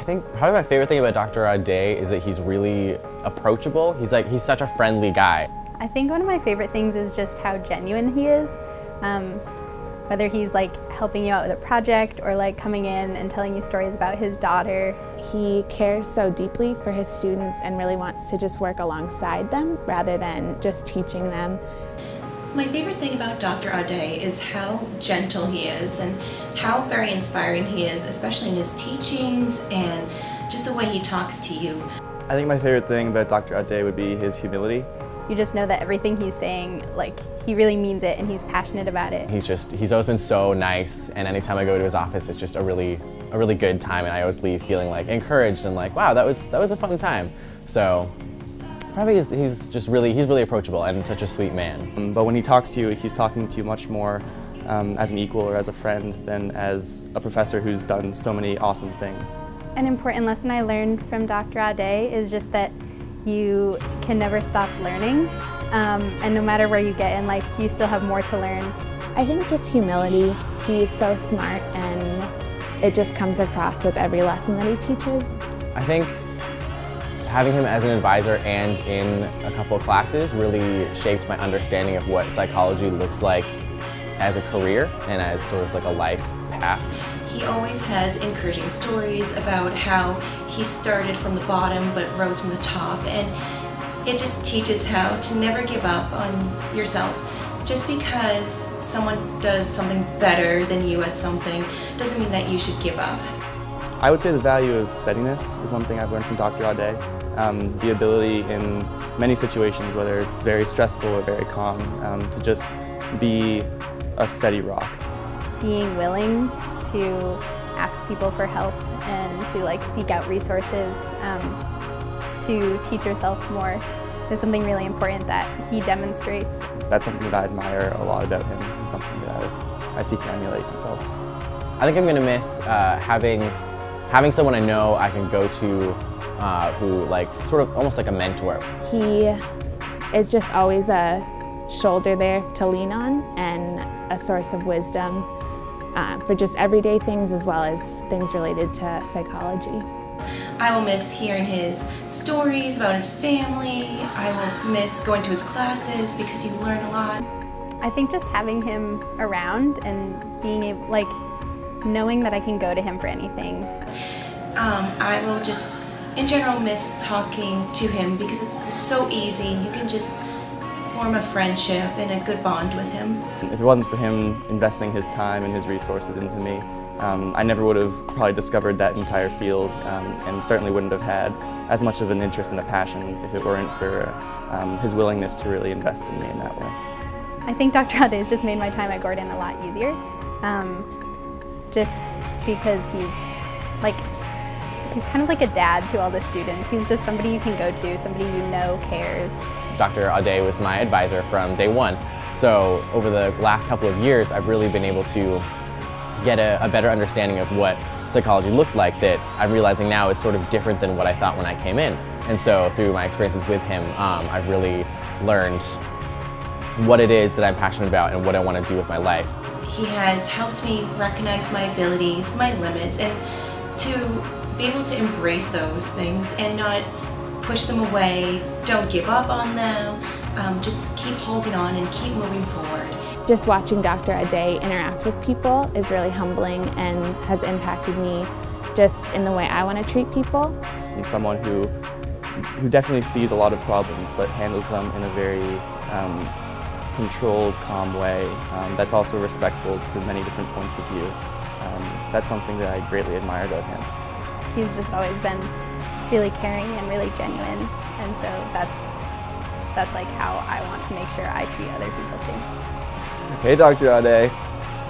think probably my favorite thing about Dr. Auday is that he's really approachable. He's such a friendly guy. I think one of my favorite things is just how genuine he is. Whether he's like helping you out with a project or like coming in and telling you stories about his daughter. He cares so deeply for his students and really wants to just work alongside them rather than just teaching them. My favorite thing about Dr. Auday is how gentle he is and how very inspiring he is, especially in his teachings and just the way he talks to you. I think my favorite thing about Dr. Auday would be his humility. You just know that everything he's saying, like, he really means it and he's passionate about it. He's always been so nice, and anytime I go to his office, it's just a really good time, and I always leave feeling like encouraged and like, wow, that was a fun time. So probably he's really approachable and such a sweet man. But when he talks to you, he's talking to you much more as an equal or as a friend than as a professor who's done so many awesome things. An important lesson I learned from Dr. Auday is just that you can never stop learning, and no matter where you get in life, you still have more to learn. I think just humility. He's so smart and it just comes across with every lesson that he teaches. I think having him as an advisor and in a couple of classes really shaped my understanding of what psychology looks like as a career and as sort of like a life path. He always has encouraging stories about how he started from the bottom but rose from the top, and it just teaches how to never give up on yourself. Just because someone does something better than you at something doesn't mean that you should give up. I would say the value of steadiness is one thing I've learned from Dr. Auday. The ability in many situations, whether it's very stressful or very calm, to just be a steady rock. Being willing to ask people for help and to like seek out resources to teach yourself more is something really important that he demonstrates. That's something that I admire a lot about him and something that I seek to emulate myself. I think I'm going to miss having someone I know I can go to who like sort of almost like a mentor. He is just always a shoulder there to lean on and a source of wisdom for just everyday things as well as things related to psychology. I will miss hearing his stories about his family. I will miss going to his classes because you learn a lot. I think just having him around and being able, like, knowing that I can go to him for anything. I will just, in general, miss talking to him because it's so easy. You can just form a friendship and a good bond with him. If it wasn't for him investing his time and his resources into me, I never would have probably discovered that entire field and certainly wouldn't have had as much of an interest and a passion if it weren't for his willingness to really invest in me in that way. I think Dr. Auday has just made my time at Gordon a lot easier, just because he's kind of like a dad to all the students. He's just somebody you can go to, somebody you know cares. Dr. Auday was my advisor from day one, so over the last couple of years I've really been able to get a better understanding of what psychology looked like that I'm realizing now is sort of different than what I thought when I came in. And so through my experiences with him, I've really learned what it is that I'm passionate about and what I want to do with my life. He has helped me recognize my abilities, my limits, and to be able to embrace those things and not push them away. Don't give up on them. Just keep holding on and keep moving forward. Just watching Dr. Auday interact with people is really humbling and has impacted me just in the way I want to treat people. It's from someone who definitely sees a lot of problems but handles them in a very controlled, calm way that's also respectful to many different points of view. That's something that I greatly admire about him. He's just always been really caring and really genuine, and so that's like how I want to make sure I treat other people too. Hey Dr. Auday,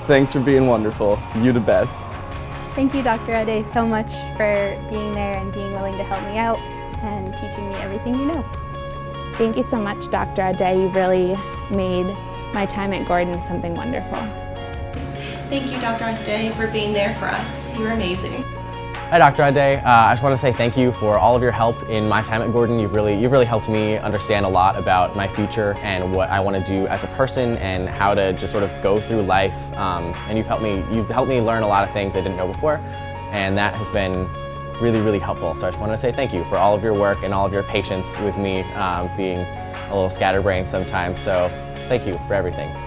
thanks for being wonderful. You're the best. Thank you, Dr. Auday, so much for being there and being willing to help me out and teaching me everything you know. Thank you so much, Dr. Auday. You've really made my time at Gordon something wonderful. Thank you, Dr. Auday, for being there for us. You're amazing. Hi, Dr. Auday. I just want to say thank you for all of your help in my time at Gordon. You've really helped me understand a lot about my future and what I want to do as a person and how to just sort of go through life. And you've helped me learn a lot of things I didn't know before, and that has been really, really helpful. So I just want to say thank you for all of your work and all of your patience with me being a little scatterbrained sometimes. So thank you for everything.